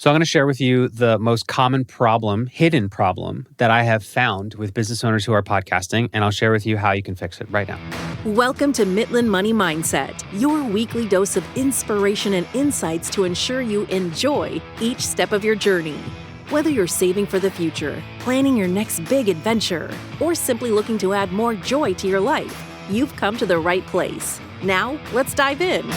So I'm going to share with you the most common problem, hidden problem that I have found with business owners who are podcasting, and I'll share with you how you can fix it right now. Welcome to Chemidlin Money Mindset, your weekly dose of inspiration and insights to ensure you enjoy each step of your journey. Whether you're saving for the future, planning your next big adventure, or simply looking to add more joy to your life, you've come to the right place. Now, let's dive in.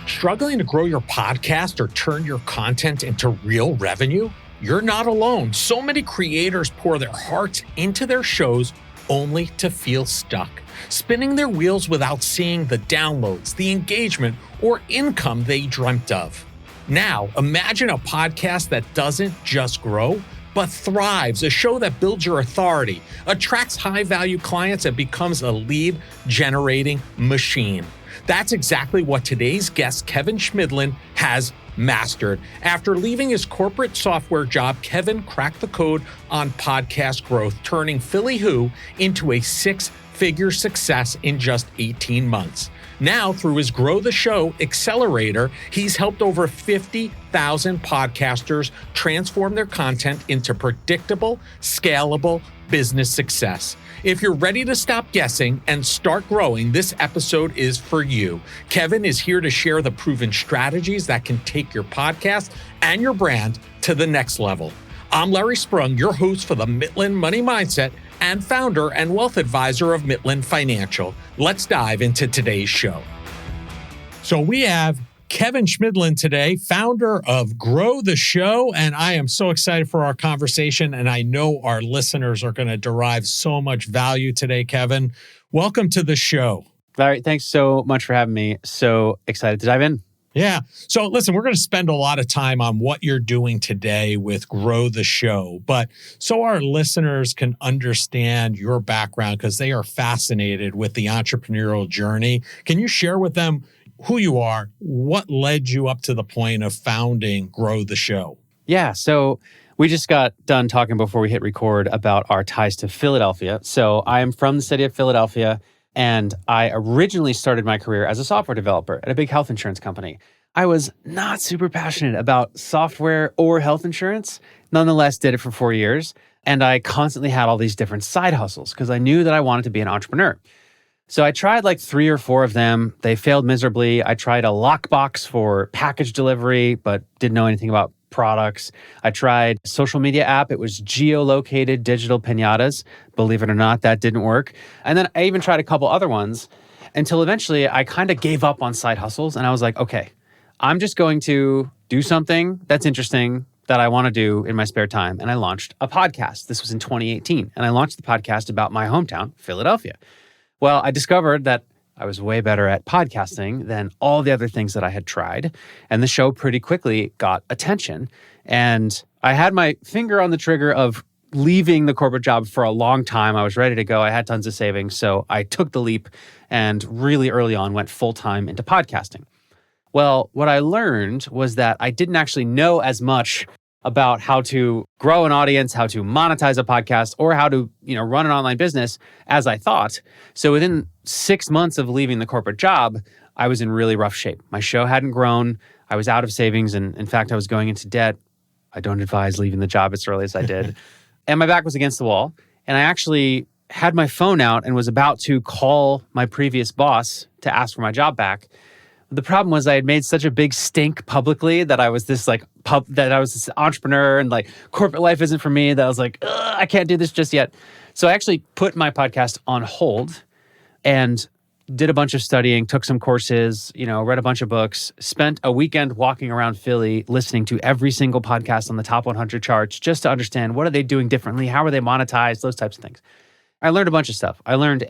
Struggling to grow your podcast or turn your content into real revenue? You're not alone. So many creators pour their hearts into their shows only to feel stuck, spinning their wheels without seeing the downloads, the engagement, or income they dreamt of. Now, imagine a podcast that doesn't just grow, but thrives, a show that builds your authority, attracts high-value clients, and becomes a lead-generating machine. That's exactly what today's guest, Kevin Chemidlin, has mastered. After leaving his corporate software job, Kevin cracked the code on podcast growth, turning Philly Who into a six-figure success in just 18 months. Now, through his Grow the Show Accelerator, he's helped over 50,000 podcasters transform their content into predictable, scalable business success. If you're ready to stop guessing and start growing, this episode is for you. Kevin is here to share the proven strategies that can take your podcast and your brand to the next level. I'm Larry Sprung, your host for the Chemidlin Money Mindset and founder and wealth advisor of Chemidlin Financial. Let's dive into today's show. So we have Kevin Chemidlin today, founder of Grow the Show, and I am so excited for our conversation, and I know our listeners are going to derive so much value today, Kevin. Welcome to the show. Larry, thanks so much for having me. So excited to dive in. Yeah. So listen, we're going to spend a lot of time on what you're doing today with Grow the Show, but so our listeners can understand your background because they are fascinated with the entrepreneurial journey. Can you share with them who you are, what led you up to the point of founding Grow the Show? Yeah. So we just got done talking before we hit record about our ties to Philadelphia. So I am from the city of Philadelphia. And I originally started my career as a software developer at a big health insurance company. I was not super passionate about software or health insurance, nonetheless did it for 4 years. And I constantly had all these different side hustles because I knew that I wanted to be an entrepreneur. So I tried like 3 or 4 of them. They failed miserably. I tried a lockbox for package delivery, but didn't know anything about products. I tried a social media app. It was geolocated digital piñatas. Believe it or not, that didn't work. And then I even tried a couple other ones until eventually I kind of gave up on side hustles. And I was like, okay, I'm just going to do something that's interesting that I want to do in my spare time. And I launched a podcast. This was in 2018. And I launched the podcast about my hometown, Philadelphia. Well, I discovered that I was way better at podcasting than all the other things that I had tried. And the show pretty quickly got attention. And I had my finger on the trigger of leaving the corporate job for a long time. I was ready to go. I had tons of savings. So I took the leap and really early on went full-time into podcasting. Well, what I learned was that I didn't actually know as much about how to grow an audience, how to monetize a podcast, or how to, run an online business as I thought. So within 6 months of leaving the corporate job, I was in really rough shape. My show hadn't grown. I was out of savings. And in fact, I was going into debt. I don't advise leaving the job as early as I did. And my back was against the wall. And I actually had my phone out and was about to call my previous boss to ask for my job back. The problem was I had made such a big stink publicly that I was this entrepreneur and like corporate life isn't for me, that I was like, I can't do this just yet. So I actually put my podcast on hold and did a bunch of studying, took some courses, read a bunch of books, spent a weekend walking around Philly, listening to every single podcast on the top 100 charts just to understand what are they doing differently, how are they monetized, those types of things. I learned a bunch of stuff. I learned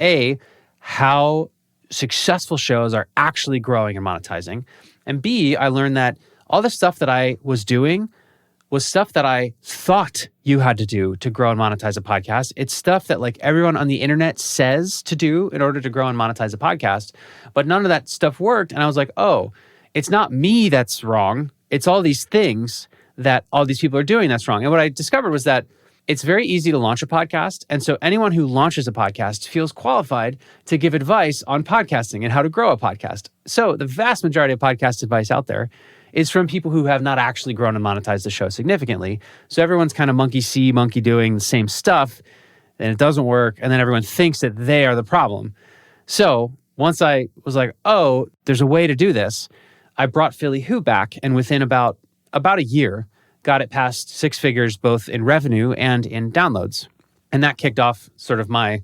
how successful shows are actually growing and monetizing. And B, I learned that all the stuff that I was doing was stuff that I thought you had to do to grow and monetize a podcast. It's stuff that like everyone on the internet says to do in order to grow and monetize a podcast, but none of that stuff worked. And I was like, oh, it's not me that's wrong. It's all these things that all these people are doing that's wrong. And what I discovered was that it's very easy to launch a podcast. And so anyone who launches a podcast feels qualified to give advice on podcasting and how to grow a podcast. So the vast majority of podcast advice out there is from people who have not actually grown and monetized the show significantly. So everyone's kind of monkey see, monkey doing the same stuff, and it doesn't work, and then everyone thinks that they are the problem. So once I was like, oh, there's a way to do this, I brought Philly Who back, and within about a year, got it past 6 figures, both in revenue and in downloads. And that kicked off sort of my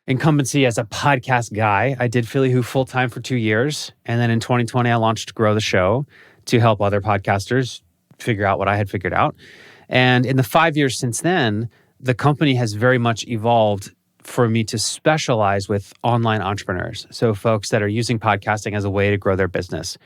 incumbency as a podcast guy. I did Philly Who full-time for 2 years. And then in 2020, I launched Grow the Show to help other podcasters figure out what I had figured out. And in the 5 years since then, the company has very much evolved for me to specialize with online entrepreneurs. So folks that are using podcasting as a way to grow their business.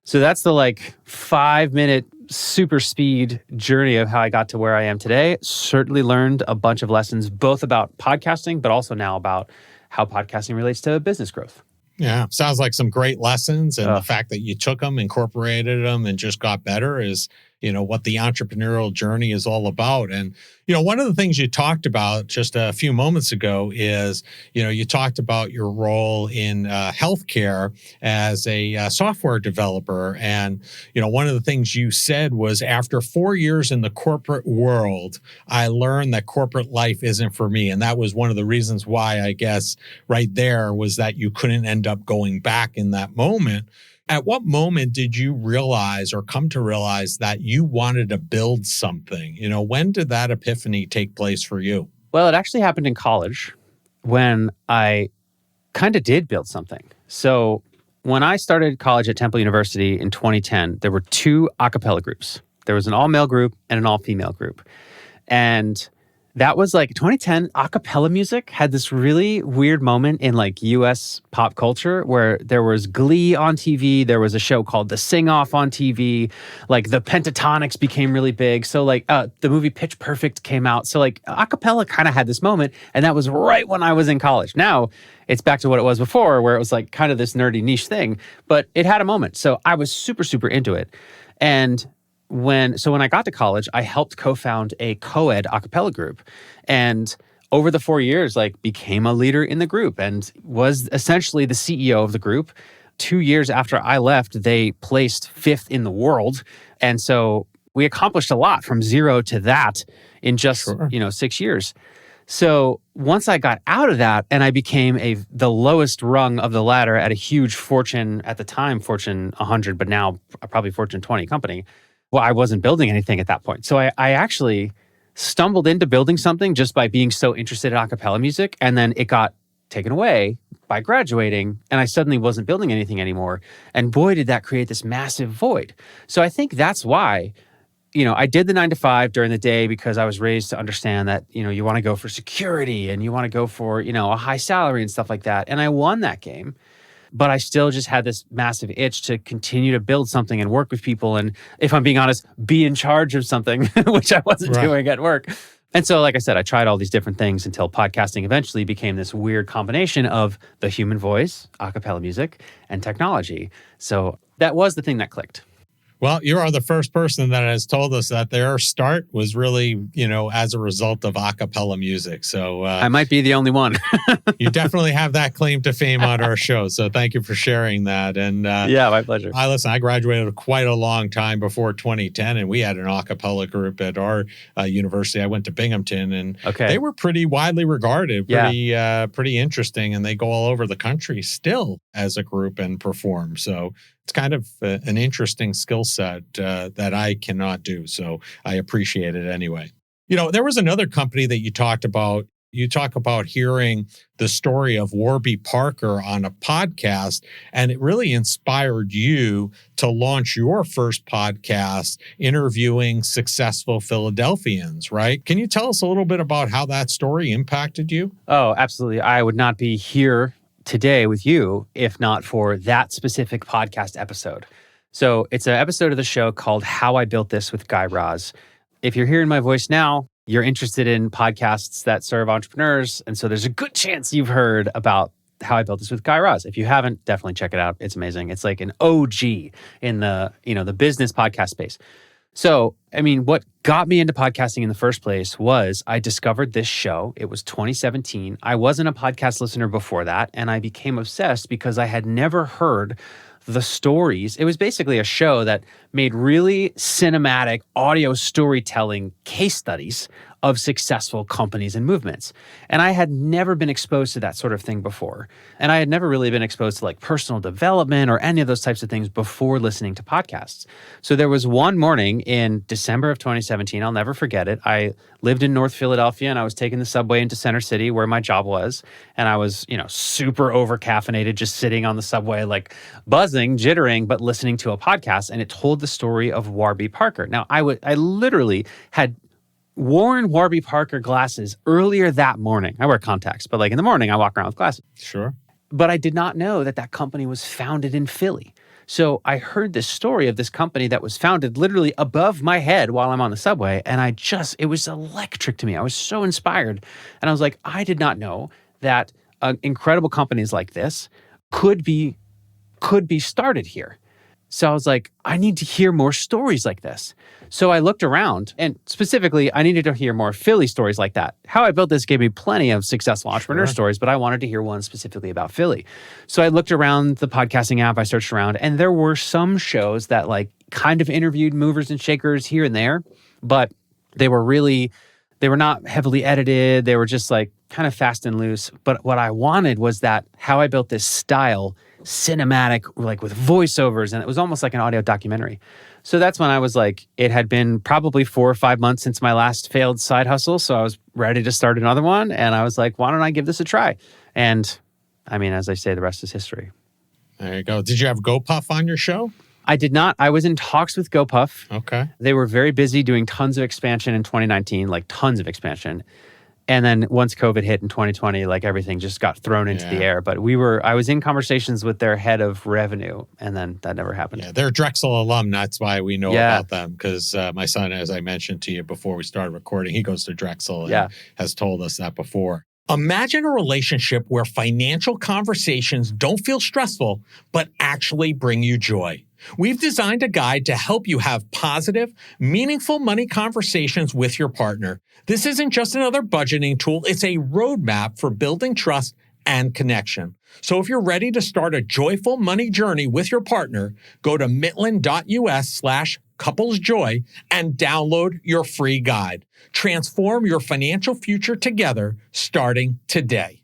So that's the 5-minute super speed journey of how I got to where I am today. Certainly learned a bunch of lessons, both about podcasting, but also now about how podcasting relates to business growth. Yeah, sounds like some great lessons. And the fact that you took them, incorporated them, and just got better is, what the entrepreneurial journey is all about. And, one of the things you talked about just a few moments ago is, you talked about your role in healthcare as a software developer. And, one of the things you said was, after 4 years in the corporate world, I learned that corporate life isn't for me. And that was one of the reasons why, I guess, right there was that you couldn't end up going back in that moment. At what moment did you realize or come to realize that you wanted to build something? When did that epiphany take place for you? Well, it actually happened in college when I kind of did build something. So when I started college at Temple University in 2010, there were 2 a cappella groups. There was an all-male group and an all-female group. And that was 2010, a cappella music had this really weird moment in US pop culture where there was Glee on TV. There was a show called The Sing Off on TV. The Pentatonics became really big. So the movie Pitch Perfect came out. So a cappella kind of had this moment. And that was right when I was in college. Now it's back to what it was before, where it was kind of this nerdy niche thing, but it had a moment. So I was super, super into it. And when I got to college, I helped co-found a co-ed a cappella group. And over the 4 years, became a leader in the group and was essentially the CEO of the group. 2 years after I left, they placed 5th in the world. And so we accomplished a lot from 0 to that in just, 6 years. So once I got out of that and I became the lowest rung of the ladder at a huge Fortune, at the time, Fortune 100, but now probably Fortune 20 company, well, I wasn't building anything at that point. So I actually stumbled into building something just by being so interested in a cappella music. And then it got taken away by graduating. And I suddenly wasn't building anything anymore. And boy, did that create this massive void. So I think that's why, I did the 9 to 5 during the day because I was raised to understand that, you want to go for security and you want to go for, a high salary and stuff like that. And I won that game. But I still just had this massive itch to continue to build something and work with people. And if I'm being honest, be in charge of something, which I wasn't doing at work. And so, like I said, I tried all these different things until podcasting eventually became this weird combination of the human voice, a cappella music, and technology. So that was the thing that clicked. Well, you are the first person that has told us that their start was really, as a result of a cappella music. So I might be the only one. You definitely have that claim to fame on our show. So thank you for sharing that. And yeah, my pleasure. I graduated quite a long time before 2010, and we had an a cappella group at our university. I went to Binghamton, and they were pretty widely regarded, pretty interesting, and they go all over the country still as a group and perform. So it's kind of an interesting skill set that I cannot do. So I appreciate it anyway. There was another company that you talked about. You talk about hearing the story of Warby Parker on a podcast, and it really inspired you to launch your first podcast interviewing successful Philadelphians, right? Can you tell us a little bit about how that story impacted you? Oh, absolutely. I would not be here today with you if not for that specific podcast episode. So it's an episode of the show called How I Built This with Guy Raz. If you're hearing my voice now, you're interested in podcasts that serve entrepreneurs. And so there's a good chance you've heard about How I Built This with Guy Raz. If you haven't, definitely check it out. It's amazing. It's like an OG in the business podcast space. So, what got me into podcasting in the first place was I discovered this show. It was 2017. I wasn't a podcast listener before that, and I became obsessed because I had never heard the stories. It was basically a show that made really cinematic audio storytelling case studies of successful companies and movements. And I had never been exposed to that sort of thing before. And I had never really been exposed to like personal development or any of those types of things before listening to podcasts. So there was one morning in December of 2017, I'll never forget it. I lived in North Philadelphia and I was taking the subway into Center City where my job was. And I was, super over caffeinated, just sitting on the subway, like buzzing, jittering, but listening to a podcast. And it told the story of Warby Parker. Now, I literally had worn Warby Parker glasses earlier that morning. I wear contacts, but like in the morning, I walk around with glasses. Sure. But I did not know that company was founded in Philly. So I heard this story of this company that was founded literally above my head while I'm on the subway. And it was electric to me. I was so inspired. And I was like, I did not know that incredible companies like this could be started here. So I was like, I need to hear more stories like this. So I looked around, and specifically, I needed to hear more Philly stories like that. How I Built This gave me plenty of successful entrepreneur stories, but I wanted to hear one specifically about Philly. So I looked around the podcasting app, I searched around, and there were some shows that like kind of interviewed movers and shakers here and there, but they were not heavily edited. They were just like kind of fast and loose. But what I wanted was that How I Built This style, cinematic, like with voiceovers, and it was almost like an audio documentary. So that's when I was like, it had been probably 4 or 5 months since my last failed side hustle. So I was ready to start another one. And I was like, why don't I give this a try? And I mean, as I say, the rest is history. There you go. Did you have GoPuff on your show? I did not. I was in talks with GoPuff. Okay. They were very busy doing tons of expansion in 2019, like tons of expansion. And then once COVID hit in 2020, like everything just got thrown into the air. But I was in conversations with their head of revenue, and then that never happened. Yeah, they're a Drexel alum. That's why we know about them. Because my son, as I mentioned to you before we started recording, he goes to Drexel and has told us that before. Imagine a relationship where financial conversations don't feel stressful, but actually bring you joy. We've designed a guide to help you have positive, meaningful money conversations with your partner. This isn't just another budgeting tool. It's a roadmap for building trust and connection. So if you're ready to start a joyful money journey with your partner, go to Chemidlin.us/couplesjoy and download your free guide. Transform your financial future together starting today.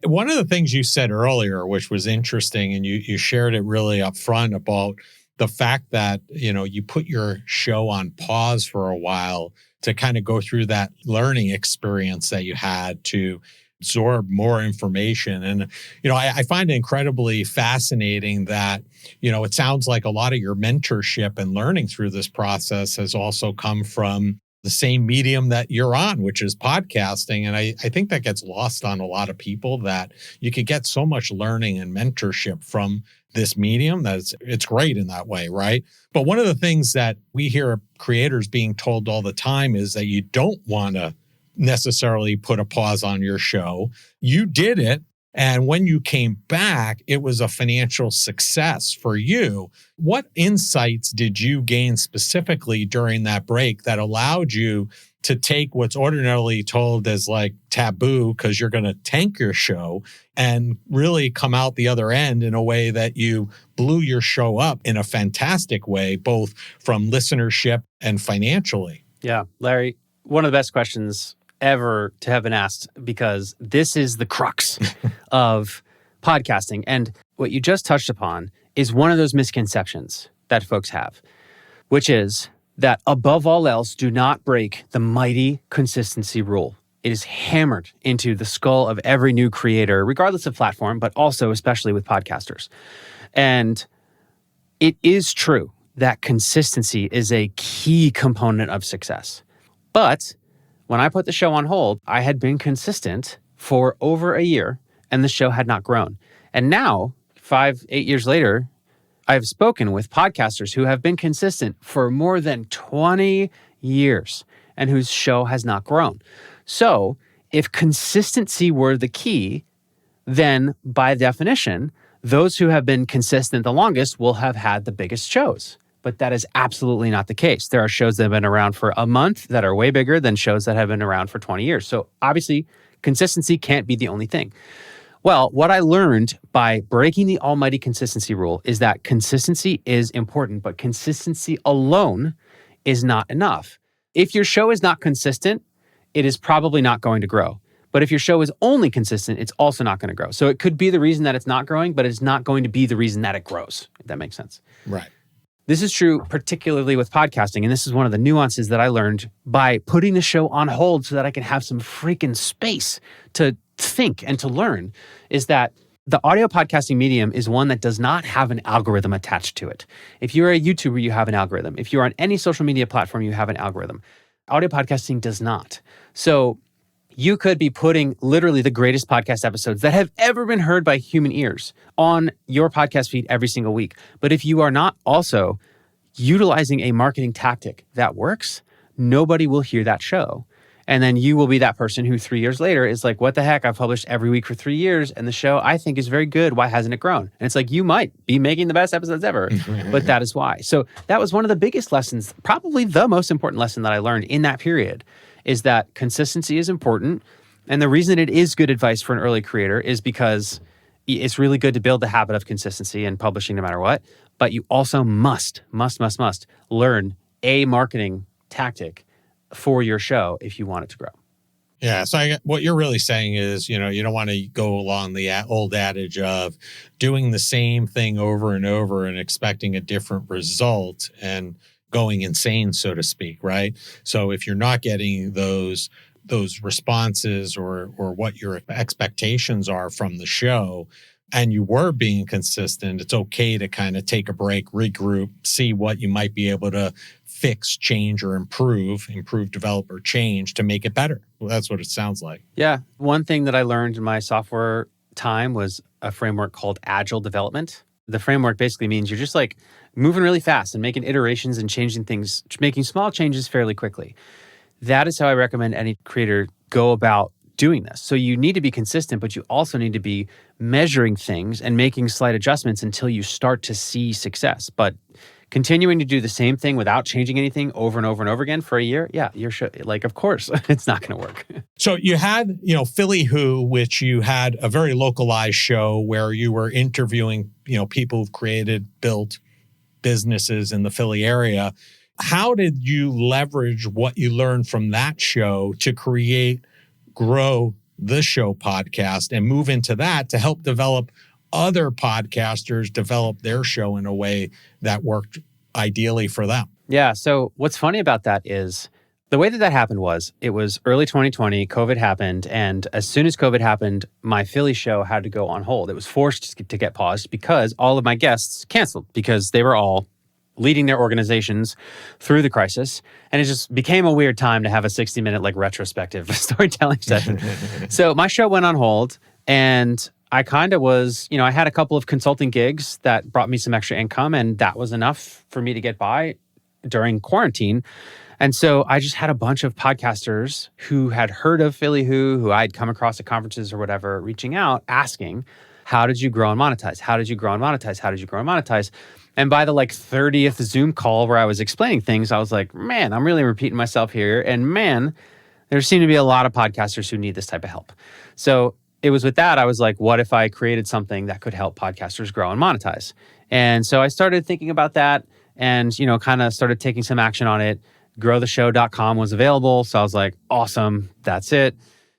One of the things you said earlier, which was interesting, and you shared it really up front about the fact that, you put your show on pause for a while to kind of go through that learning experience that you had to absorb more information. And, I find it incredibly fascinating that, it sounds like a lot of your mentorship and learning through this process has also come from the same medium that you're on, which is podcasting. And I think that gets lost on a lot of people, that you could get so much learning and mentorship from this medium that it's great in that way, right? But one of the things that we hear creators being told all the time is that you don't want to necessarily put a pause on your show. You did it. And when you came back, it was a financial success for you. What insights did you gain specifically during that break that allowed you to take what's ordinarily told as like taboo because you're going to tank your show and really come out the other end in a way that you blew your show up in a fantastic way, both from listenership and financially? Yeah, Larry, one of the best questions ever to have been asked, because this is the crux of podcasting. And what you just touched upon is one of those misconceptions that folks have, which is that above all else, do not break the mighty consistency rule. It is hammered into the skull of every new creator, regardless of platform, but also especially with podcasters. And it is true that consistency is a key component of success. But when I put the show on hold, I had been consistent for over a year and the show had not grown. And now, 5-8 years later, I've spoken with podcasters who have been consistent for more than 20 years and whose show has not grown. So if consistency were the key, then by definition, those who have been consistent the longest will have had the biggest shows. But that is absolutely not the case. There are shows that have been around for a month that are way bigger than shows that have been around for 20 years. So obviously, consistency can't be the only thing. Well, what I learned by breaking the almighty consistency rule is that consistency is important, but consistency alone is not enough. If your show is not consistent, it is probably not going to grow. But if your show is only consistent, it's also not going to grow. So it could be the reason that it's not growing, but it's not going to be the reason that it grows, if that makes sense. Right. This is true particularly with podcasting. And this is one of the nuances that I learned by putting the show on hold so that I can have some freaking space to think and to learn, is that the audio podcasting medium is one that does not have an algorithm attached to it. If you're a YouTuber, you have an algorithm. If you're on any social media platform, you have an algorithm. Audio podcasting does not. So you could be putting literally the greatest podcast episodes that have ever been heard by human ears on your podcast feed every single week. But if you are not also utilizing a marketing tactic that works, nobody will hear that show. And then you will be that person who 3 years later is like, what the heck? I've published every week for 3 years and the show I think is very good. Why hasn't it grown? And it's like, you might be making the best episodes ever, but that is why. So that was one of the biggest lessons, probably the most important lesson that I learned in that period, is that consistency is important. And the reason it is good advice for an early creator is because it's really good to build the habit of consistency and publishing no matter what. But you also must learn a marketing tactic for your show if you want it to grow. Yeah. So what you're really saying is, you don't want to go along the old adage of doing the same thing over and over and expecting a different result and going insane, so to speak, right? So if you're not getting those responses or what your expectations are from the show, and you were being consistent, it's okay to kind of take a break, regroup, see what you might be able to fix, change, or improve, develop, or change to make it better. Well, that's what it sounds like. Yeah. One thing that I learned in my software time was a framework called Agile Development. The framework basically means you're just like moving really fast and making iterations and changing things, making small changes fairly quickly. That is how I recommend any creator go about doing this. So you need to be consistent, but you also need to be measuring things and making slight adjustments until you start to see success. But continuing to do the same thing without changing anything over and over and over again for a year, yeah, of course, it's not going to work. So you had, Philly Who, which you had a very localized show where you were interviewing, people who've created, built businesses in the Philly area. How did you leverage what you learned from that show to grow the show podcast and move into that to help develop other podcasters develop their show in a way that worked ideally for them? Yeah. So what's funny about that is the way that happened was it was early 2020, COVID happened. And as soon as COVID happened, my Philly show had to go on hold. It was forced to get paused because all of my guests canceled because they were all leading their organizations through the crisis. And it just became a weird time to have a 60-minute retrospective storytelling session. So my show went on hold and I kind of was, I had a couple of consulting gigs that brought me some extra income and that was enough for me to get by during quarantine. And so I just had a bunch of podcasters who had heard of Philly who I'd come across at conferences or whatever, reaching out, asking, how did you grow and monetize? How did you grow and monetize? How did you grow and monetize? And by the 30th Zoom call where I was explaining things, I was like, man, I'm really repeating myself here. And man, there seem to be a lot of podcasters who need this type of help. So it was with that, I was like, what if I created something that could help podcasters grow and monetize? And so I started thinking about that and, kind of started taking some action on it. growtheshow.com was available. So I was like, awesome, that's it.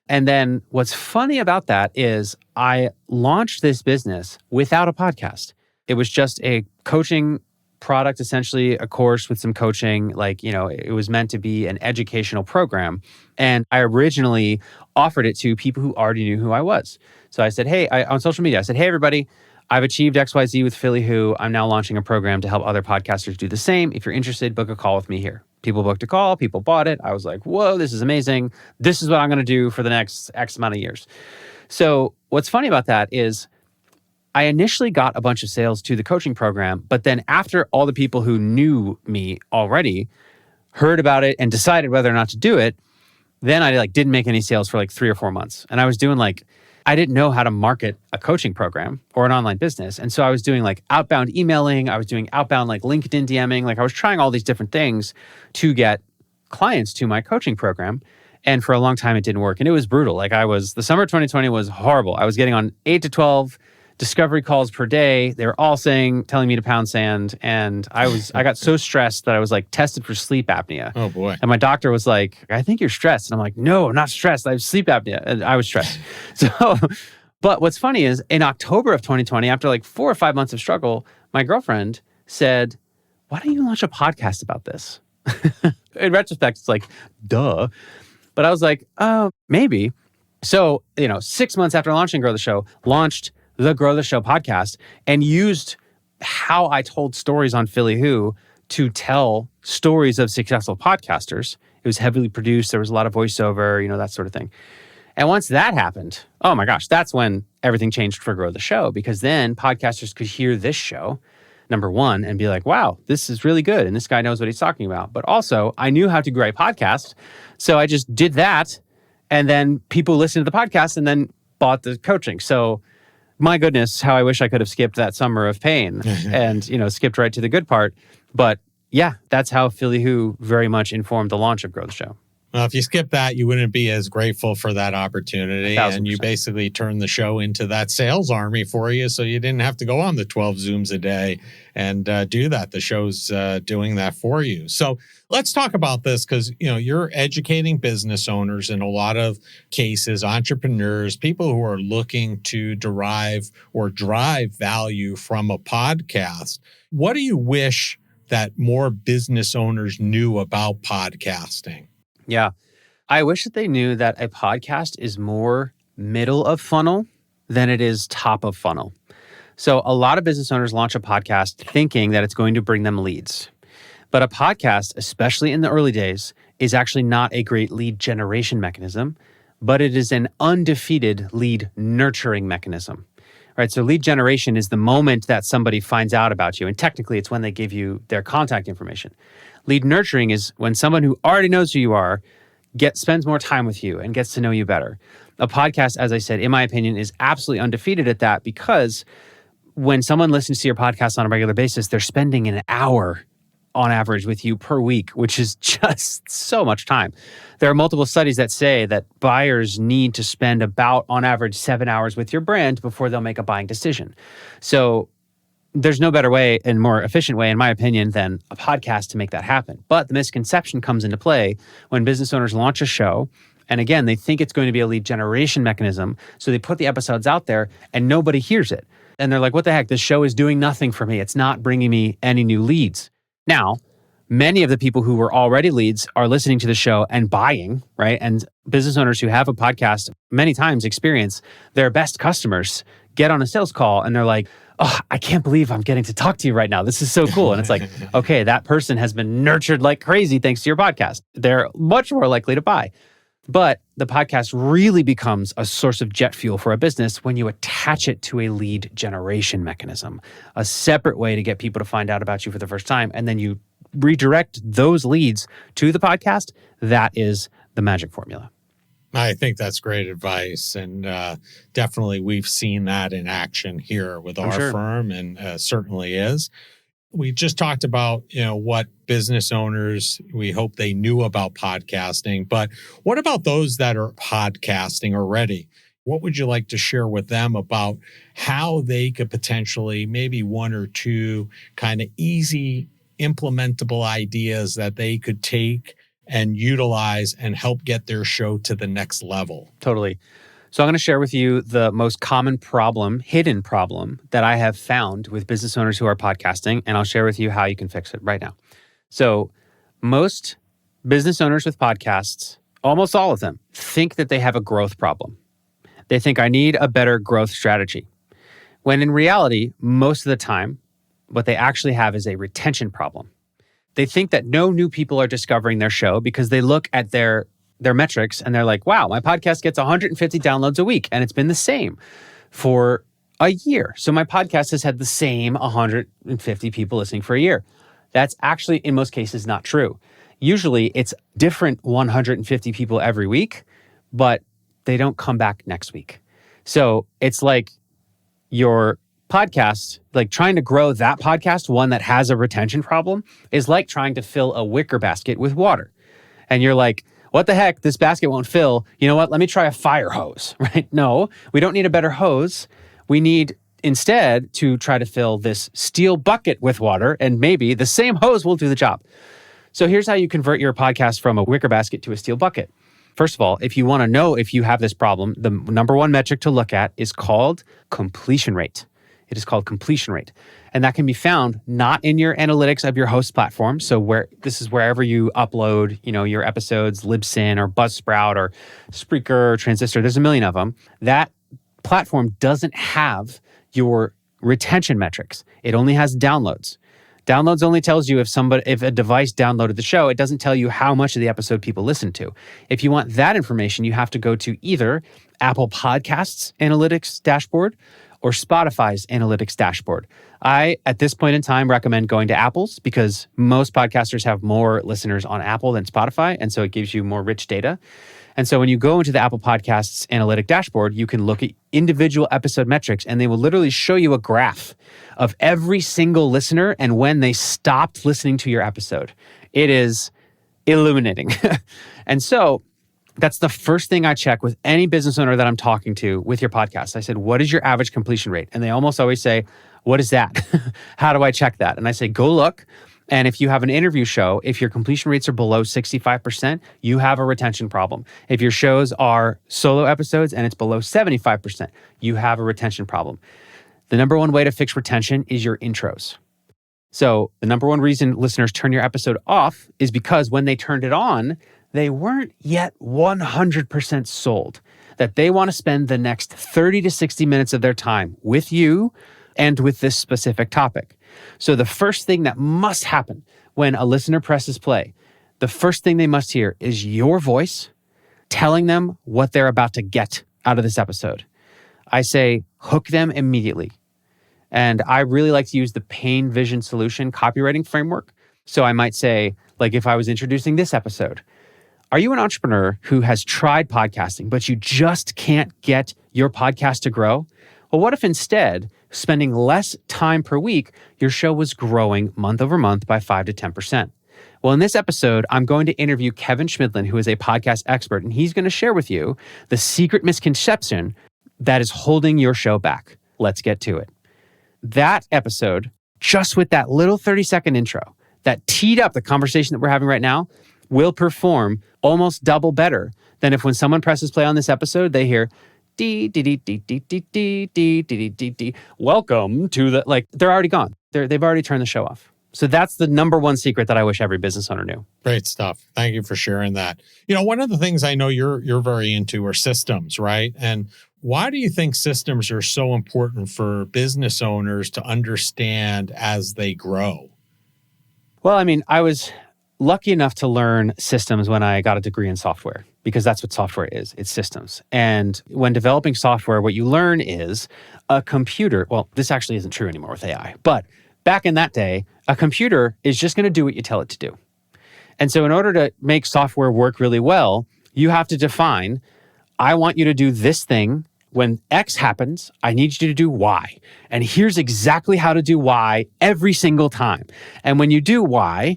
And then what's funny about that is I launched this business without a podcast. It was just a coaching product, essentially a course with some coaching. It was meant to be an educational program. And I originally offered it to people who already knew who I was. So I said, on social media, I said, hey, everybody, I've achieved XYZ with Philly Who. I'm now launching a program to help other podcasters do the same. If you're interested, book a call with me here. People booked a call, people bought it. I was like, whoa, this is amazing. This is what I'm going to do for the next X amount of years. So what's funny about that is I initially got a bunch of sales to the coaching program, but then after all the people who knew me already heard about it and decided whether or not to do it, then I didn't make any sales for 3 or 4 months. And I was doing I didn't know how to market a coaching program or an online business. And so I was doing outbound emailing. I was doing outbound LinkedIn DMing. I was trying all these different things to get clients to my coaching program. And for a long time, it didn't work. And it was brutal. The summer of 2020 was horrible. I was getting on 8 to 12 discovery calls per day. They were all telling me to pound sand. And I got so stressed that I was tested for sleep apnea. Oh boy. And my doctor was like, I think you're stressed. And I'm like, no, I'm not stressed. I have sleep apnea. And I was stressed. But what's funny is in October of 2020, after 4 or 5 months of struggle, my girlfriend said, why don't you launch a podcast about this? In retrospect, it's duh. But I was like, oh, maybe. So, 6 months after launching Grow the Show, launched the Grow the Show podcast and used how I told stories on Philly Who to tell stories of successful podcasters. It was heavily produced. There was a lot of voiceover, that sort of thing. And once that happened, oh my gosh, that's when everything changed for Grow the Show, because then podcasters could hear this show, number one, and be like, wow, this is really good. And this guy knows what he's talking about. But also, I knew how to grow a podcast. So I just did that. And then people listened to the podcast and then bought the coaching. So my goodness, how I wish I could have skipped that summer of pain and, skipped right to the good part. But yeah, that's how Philly Who very much informed the launch of Grow the Show. Well, if you skip that, you wouldn't be as grateful for that opportunity. 1,000%. And you basically turned the show into that sales army for you. So you didn't have to go on the 12 Zooms a day and do that. The show's doing that for you. So let's talk about this because, you're educating business owners in a lot of cases, entrepreneurs, people who are looking to derive or drive value from a podcast. What do you wish that more business owners knew about podcasting? Yeah. I wish that they knew that a podcast is more middle of funnel than it is top of funnel. So a lot of business owners launch a podcast thinking that it's going to bring them leads. But a podcast, especially in the early days, is actually not a great lead generation mechanism, but it is an undefeated lead nurturing mechanism. Right? So lead generation is the moment that somebody finds out about you. And technically, it's when they give you their contact information. Lead nurturing is when someone who already knows who you are spends more time with you and gets to know you better. A podcast, as I said, in my opinion, is absolutely undefeated at that because when someone listens to your podcast on a regular basis, they're spending an hour on average with you per week, which is just so much time. There are multiple studies that say that buyers need to spend about, on average, 7 hours with your brand before they'll make a buying decision. So there's no better way and more efficient way, in my opinion, than a podcast to make that happen. But the misconception comes into play when business owners launch a show. And again, they think it's going to be a lead generation mechanism. So they put the episodes out there and nobody hears it. And they're like, what the heck? This show is doing nothing for me. It's not bringing me any new leads. Now, many of the people who were already leads are listening to the show and buying, right? And business owners who have a podcast many times experience their best customers get on a sales call and they're like, oh, I can't believe I'm getting to talk to you right now. This is so cool. And it's like, okay, that person has been nurtured like crazy thanks to your podcast. They're much more likely to buy. But the podcast really becomes a source of jet fuel for a business when you attach it to a lead generation mechanism, a separate way to get people to find out about you for the first time. And then you redirect those leads to the podcast. That is the magic formula. I think that's great advice. And definitely we've seen that in action here with our firm and certainly is. We just talked about, what business owners, we hope they knew about podcasting, but what about those that are podcasting already? What would you like to share with them about how they could potentially, maybe one or two kind of easy implementable ideas that they could take and utilize and help get their show to the next level? Totally. So I'm going to share with you the most common problem, hidden problem that I have found with business owners who are podcasting, and I'll share with you how you can fix it right now. So most business owners with podcasts, almost all of them, think that they have a growth problem. They think I need a better growth strategy. When in reality, most of the time, what they actually have is a retention problem. They think that no new people are discovering their show because they look at their metrics and they're like, wow, my podcast gets 150 downloads a week and it's been the same for a year. So my podcast has had the same 150 people listening for a year. That's actually, in most cases, not true. Usually it's different 150 people every week, but they don't come back next week. So it's like your podcast, like trying to grow that podcast, one that has a retention problem, is like trying to fill a wicker basket with water. And you're like, what the heck? This basket won't fill. You know what? Let me try a fire hose, right? No, we don't need a better hose. We need instead to try to fill this steel bucket with water, and maybe the same hose will do the job. So here's how you convert your podcast from a wicker basket to a steel bucket. First of all, if you want to know if you have this problem, the number one metric to look at is called completion rate. It is called completion rate. And that can be found not in your analytics of your host platform. So this is wherever you upload, your episodes, Libsyn or Buzzsprout or Spreaker or Transistor. There's a million of them. That platform doesn't have your retention metrics. It only has downloads. Downloads only tells you if a device downloaded the show. It doesn't tell you how much of the episode people listened to. If you want that information, you have to go to either Apple Podcasts Analytics Dashboard or Spotify's Analytics Dashboard. I, at this point in time, recommend going to Apple's because most podcasters have more listeners on Apple than Spotify, and so it gives you more rich data. And so when you go into the Apple Podcasts Analytic Dashboard, you can look at individual episode metrics, and they will literally show you a graph of every single listener and when they stopped listening to your episode. It is illuminating. And so that's the first thing I check with any business owner that I'm talking to with your podcast. I said, what is your average completion rate? And they almost always say, what is that? How do I check that? And I say, go look. And if you have an interview show, if your completion rates are below 65%, you have a retention problem. If your shows are solo episodes and it's below 75%, you have a retention problem. The number one way to fix retention is your intros. So the number one reason listeners turn your episode off is because when they turned it on, they weren't yet 100% sold that they want to spend the next 30 to 60 minutes of their time with you and with this specific topic. So the first thing that must happen when a listener presses play, the first thing they must hear is your voice telling them what they're about to get out of this episode. I say, hook them immediately. And I really like to use the Pain Vision Solution copywriting framework. So I might say, like if I was introducing this episode, are you an entrepreneur who has tried podcasting, but you just can't get your podcast to grow? Well, what if instead, spending less time per week, your show was growing month over month by 5 to 10%? Well, in this episode, I'm going to interview Kevin Chemidlin, who is a podcast expert, and he's going to share with you the secret misconception that is holding your show back. Let's get to it. That episode, just with that little 30-second intro that teed up the conversation that we're having right now, will perform almost double better than if when someone presses play on this episode, they hear dee dee dee dee dee dee dee dee dee dee dee. Welcome to the, like, they're already gone. They've already turned the show off. So that's the number one secret that I wish every business owner knew. Great stuff. Thank you for sharing that. You know, one of the things I know you're very into are systems, right? And why do you think systems are so important for business owners to understand as they grow? Well, I mean, I was lucky enough to learn systems when I got a degree in software, because that's what software is. It's systems. And when developing software, what you learn is a computer. Well, this actually isn't true anymore with AI, but back in that day, a computer is just going to do what you tell it to do. And so in order to make software work really well, you have to define, I want you to do this thing. When X happens, I need you to do Y. And here's exactly how to do Y every single time. And when you do Y,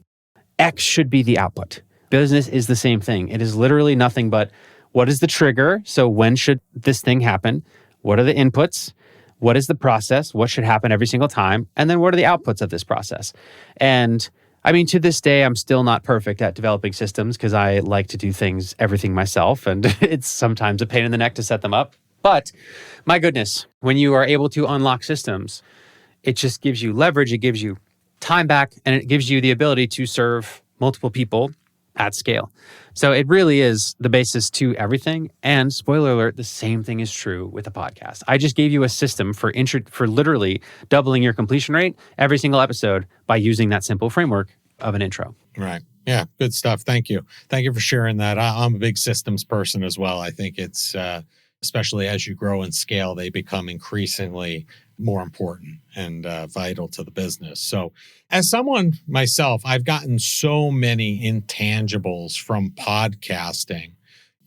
X should be the output. Business is the same thing. It is literally nothing but what is the trigger? So when should this thing happen? What are the inputs? What is the process? What should happen every single time? And then what are the outputs of this process? And I mean, to this day, I'm still not perfect at developing systems because I like to do everything myself. And it's sometimes a pain in the neck to set them up. But my goodness, when you are able to unlock systems, it just gives you leverage, it gives you time back, and it gives you the ability to serve multiple people at scale. So it really is the basis to everything. And spoiler alert, the same thing is true with a podcast. I just gave you a system for literally doubling your completion rate every single episode by using that simple framework of an intro. Right. Yeah, good stuff. Thank you. Thank you for sharing that. I'm a big systems person as well. I think it's, especially as you grow and scale, they become increasingly more important and vital to the business. So as someone myself, I've gotten so many intangibles from podcasting.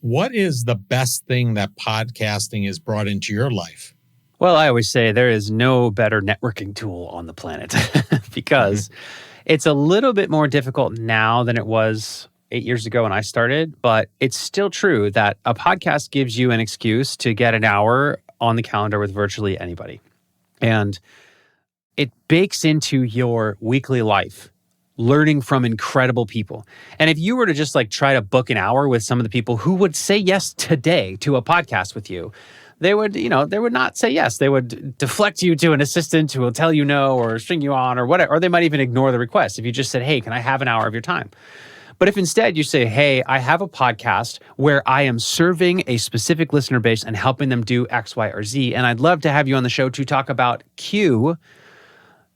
What is the best thing that podcasting has brought into your life? Well, I always say there is no better networking tool on the planet because it's a little bit more difficult now than it was 8 years ago when I started, but it's still true that a podcast gives you an excuse to get an hour on the calendar with virtually anybody. And it bakes into your weekly life, learning from incredible people. And if you were to just like try to book an hour with some of the people who would say yes today to a podcast with you, they would not say yes. They would deflect you to an assistant who will tell you no or string you on or whatever, or they might even ignore the request if you just said, hey, can I have an hour of your time? But if instead you say, hey, I have a podcast where I am serving a specific listener base and helping them do X, Y, or Z, and I'd love to have you on the show to talk about Q,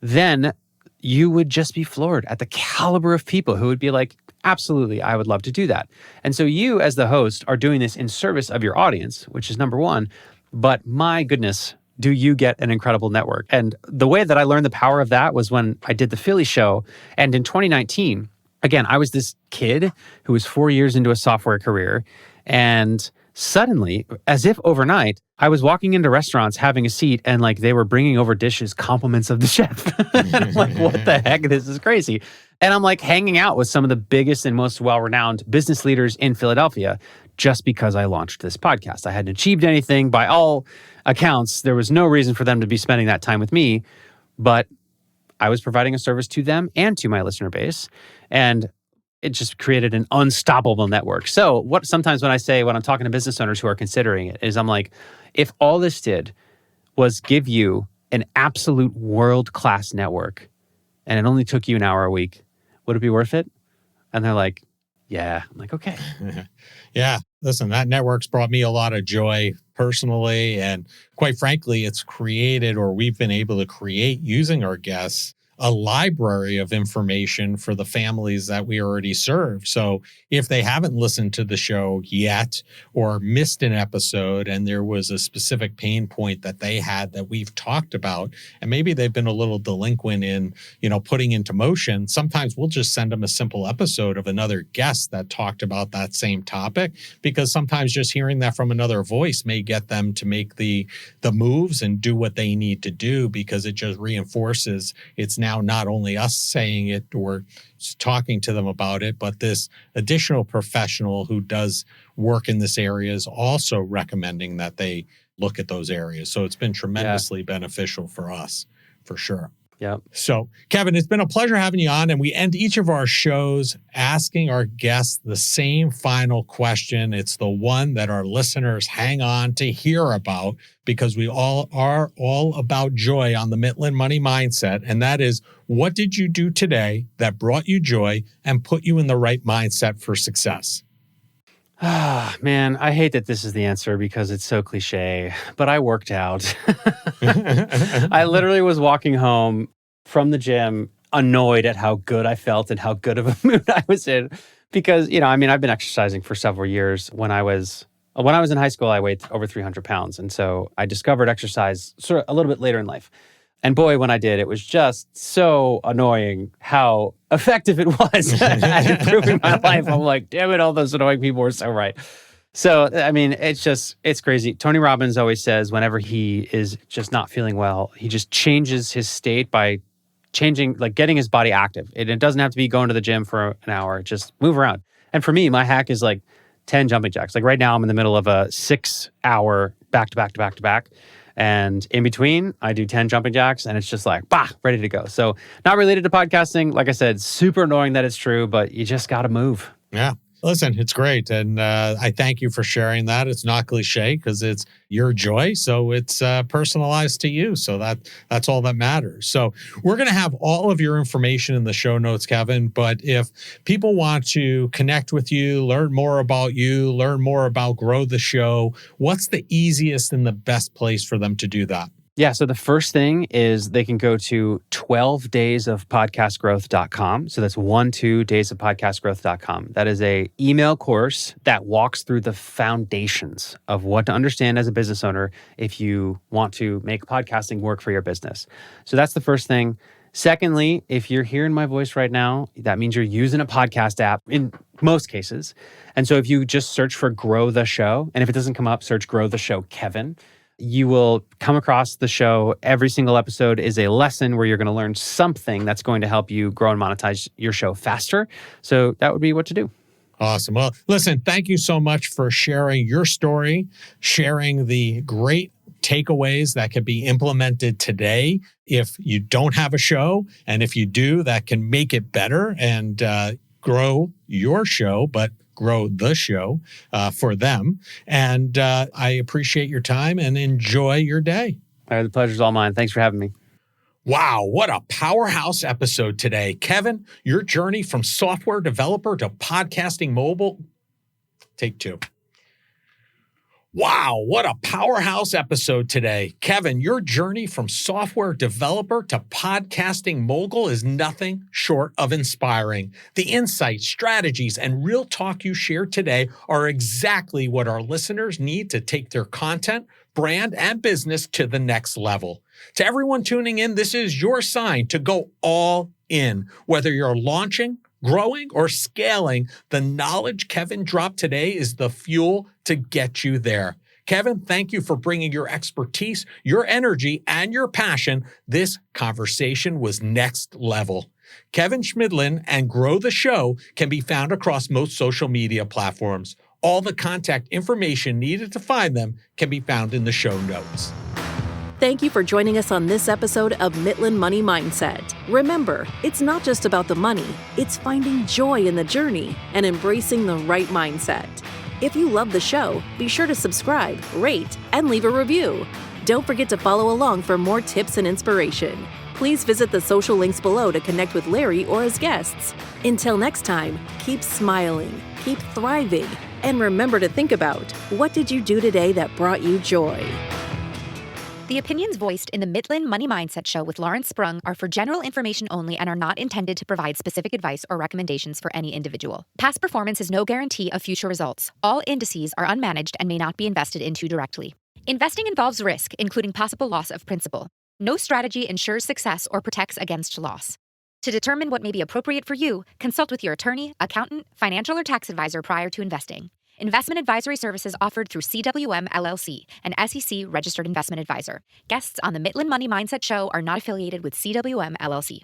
then you would just be floored at the caliber of people who would be like, absolutely, I would love to do that. And so you as the host are doing this in service of your audience, which is number one. But my goodness, do you get an incredible network? And the way that I learned the power of that was when I did the Philly show. And in 2019, again, I was this kid who was 4 years into a software career. And suddenly, as if overnight, I was walking into restaurants having a seat and like they were bringing over dishes, compliments of the chef. And I'm like, what the heck? This is crazy. And I'm like hanging out with some of the biggest and most well-renowned business leaders in Philadelphia just because I launched this podcast. I hadn't achieved anything by all accounts. There was no reason for them to be spending that time with me, but I was providing a service to them and to my listener base. And it just created an unstoppable network. So what sometimes when I'm talking to business owners who are considering it is I'm like, if all this did was give you an absolute world-class network and it only took you an hour a week, would it be worth it? And they're like, yeah. I'm like, okay. Yeah. Listen, that network's brought me a lot of joy personally. And quite frankly, it's created, or we've been able to create using our guests, a library of information for the families that we already serve. So if they haven't listened to the show yet or missed an episode and there was a specific pain point that they had that we've talked about, and maybe they've been a little delinquent in, putting into motion, sometimes we'll just send them a simple episode of another guest that talked about that same topic, because sometimes just hearing that from another voice may get them to make the moves and do what they need to do, because it just reinforces it's now not only us saying it or talking to them about it, but this additional professional who does work in this area is also recommending that they look at those areas. So it's been tremendously beneficial for us, for sure. Yeah. So, Kevin, it's been a pleasure having you on. And we end each of our shows asking our guests the same final question. It's the one that our listeners hang on to hear about, because we all are all about joy on the Chemidlin Money Mindset. And that is, what did you do today that brought you joy and put you in the right mindset for success? Ah, man, I hate that this is the answer because it's so cliche, but I worked out. I literally was walking home from the gym annoyed at how good I felt and how good of a mood I was in, because, I've been exercising for several years. When I was in high school, I weighed over 300 pounds. And so I discovered exercise sort of a little bit later in life. And boy, when I did, it was just so annoying how effective it was at improving my life. I'm like, damn it, all those annoying people were so right. So, it's crazy. Tony Robbins always says whenever he is just not feeling well, he just changes his state by getting his body active. It doesn't have to be going to the gym for an hour, just move around. And for me, my hack is like 10 jumping jacks. Like right now, I'm in the middle of a 6-hour back-to-back. And in between, I do 10 jumping jacks and it's just like, ready to go. So not related to podcasting. Like I said, super annoying that it's true, but you just got to move. Yeah. Listen, it's great. And I thank you for sharing that. It's not cliche because it's your joy. So it's personalized to you. So that's all that matters. So we're going to have all of your information in the show notes, Kevin. But if people want to connect with you, learn more about Grow the Show, what's the easiest and the best place for them to do that? Yeah. So the first thing is they can go to 12daysofpodcastgrowth.com. So that's 12daysofpodcastgrowth.com. That is a email course that walks through the foundations of what to understand as a business owner if you want to make podcasting work for your business. So that's the first thing. Secondly, if you're hearing my voice right now, that means you're using a podcast app in most cases. And so if you just search for Grow the Show, and if it doesn't come up, search Grow the Show Kevin, you will come across the show. Every single episode is a lesson where you're going to learn something that's going to help you grow and monetize your show faster. So that would be what to do. Awesome. Well, listen, thank you so much for sharing your story, sharing the great takeaways that can be implemented today if you don't have a show. And if you do, that can make it better and grow your show, but grow the show for them. And I appreciate your time and enjoy your day. The pleasure's all mine. Thanks for having me. Wow, what a powerhouse episode today. Kevin, your journey from software developer to podcasting mobile. Take two. Wow, what a powerhouse episode today. Kevin, your journey from software developer to podcasting mogul is nothing short of inspiring. The insights, strategies, and real talk you shared today are exactly what our listeners need to take their content, brand, and business to the next level. To everyone tuning in, this is your sign to go all in. Whether you're launching, growing, or scaling, the knowledge Kevin dropped today is the fuel to get you there. Kevin, thank you for bringing your expertise, your energy, and your passion. This conversation was next level. Kevin Chemidlin and Grow the Show can be found across most social media platforms. All the contact information needed to find them can be found in the show notes. Thank you for joining us on this episode of Chemidlin Money Mindset. Remember, it's not just about the money, it's finding joy in the journey and embracing the right mindset. If you love the show, be sure to subscribe, rate, and leave a review. Don't forget to follow along for more tips and inspiration. Please visit the social links below to connect with Larry or his guests. Until next time, keep smiling, keep thriving, and remember to think about, what did you do today that brought you joy? The opinions voiced in the Chemidlin Money Mindset Show with Lawrence Sprung are for general information only and are not intended to provide specific advice or recommendations for any individual. Past performance is no guarantee of future results. All indices are unmanaged and may not be invested into directly. Investing involves risk, including possible loss of principal. No strategy ensures success or protects against loss. To determine what may be appropriate for you, consult with your attorney, accountant, financial or tax advisor prior to investing. Investment advisory services offered through CWM LLC, an SEC registered investment advisor. Guests on the Chemidlin Money Mindset Show are not affiliated with CWM LLC.